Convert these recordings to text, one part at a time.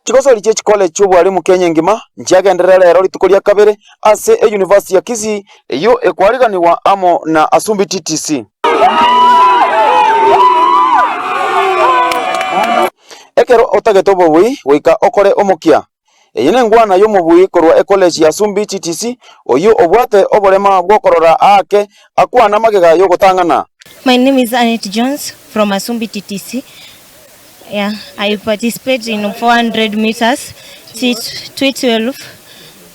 Chigosori chechi college chubwari mu Kenya ngima nchiagenderera lero litukulia kabere ase University ya Kisii iyo ekwariganiwa amo na Asumbi TTC. Ekero otageto bui wika okore omokia. Eyine ngwana yo mubui korwa college ya Asumbi TTC oyo obwate oborema bwokorora ake akwana magega yo gotangana. My name is Annette Jones from Asumbi TTC. Yeah, I participate in 400 meters, T12,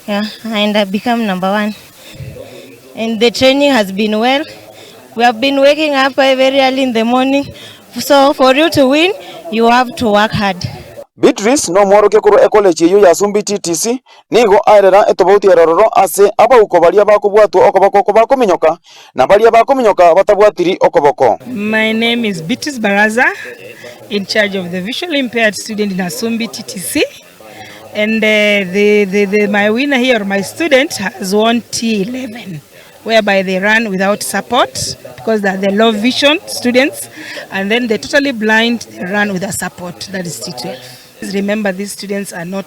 yeah, and I become number 1. And the training has been well. We have been waking up very early in the morning. So for you to win, you have to work hard. Beatrice no mworoke kuru college yo ya Asumbi TTC nigo aerera etobauti erororo ase abauko baria bakubwatu okoboko bakominyoka na baria bakominyoka batabwatiri okoboko. My name is Beatrice Baraza, in charge of the visually impaired student in Asumbi TTC, and my winner here, my student, has won T11, whereby they run without support because they're the low vision students, and then the totally blind, they run with a support, that is T12. Remember, these students are not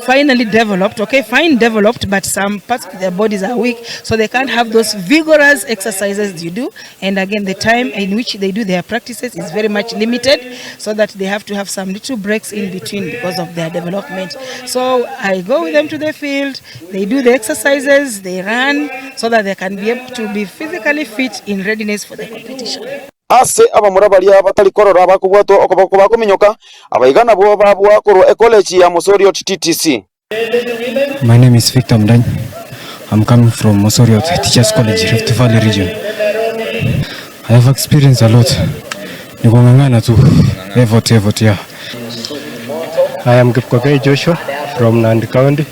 finally developed, okay, fine developed, but some parts of their bodies are weak, so they can't have those vigorous exercises you do. And again, the time in which they do their practices is very much limited, so that they have to have some little breaks in between because of their development. So I go with them to the field, they do the exercises, they run, so that they can be able to be physically fit in readiness for the competition. Ase abamura baria batali korora bakubwatu okoboko bakominyoka abaigana bo babwa kuru college ya Mosorio TTC. My name is Victor Mdany. I'm coming from Mosorio Teachers College, Rift Valley region. I have experienced a lot. Nikongangana tu effort, yeah. I am Kipkoke Joshua from Nandi County,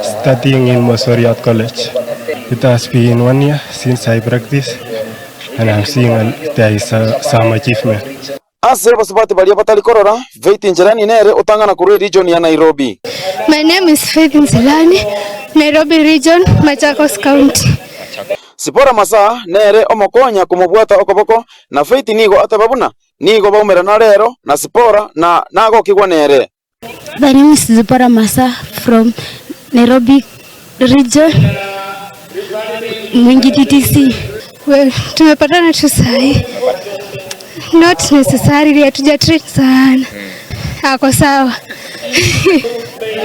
studying in Mosorio College. It has been 1 year since I practiced, and I'm seeing there is some achievement. Ase basubati baria batali korora Faith Njerani nere utangana kuru region ya Nairobi. My name is Faith Njerani, Nairobi region, Machakos County. Sipora masa nere omokonya kumubwata okoboko na Faith nigo atababuna nigo baumera na rero na Sipora na nago kigwa nere. My name is Sipora Masa from Nairobi region, Mwingi TTC. Well, tumepatana tu sahi. Not necessarily hatuja treat sana. Ako sawa.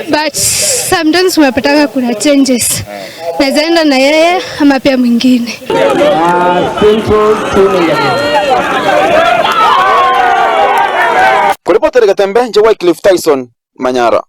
But sometimes tumepataka kuna changes. Nazaenda na yeye ama pia mwingine. Kuripoti Getembe, Wycliffe Tyson, Manyara.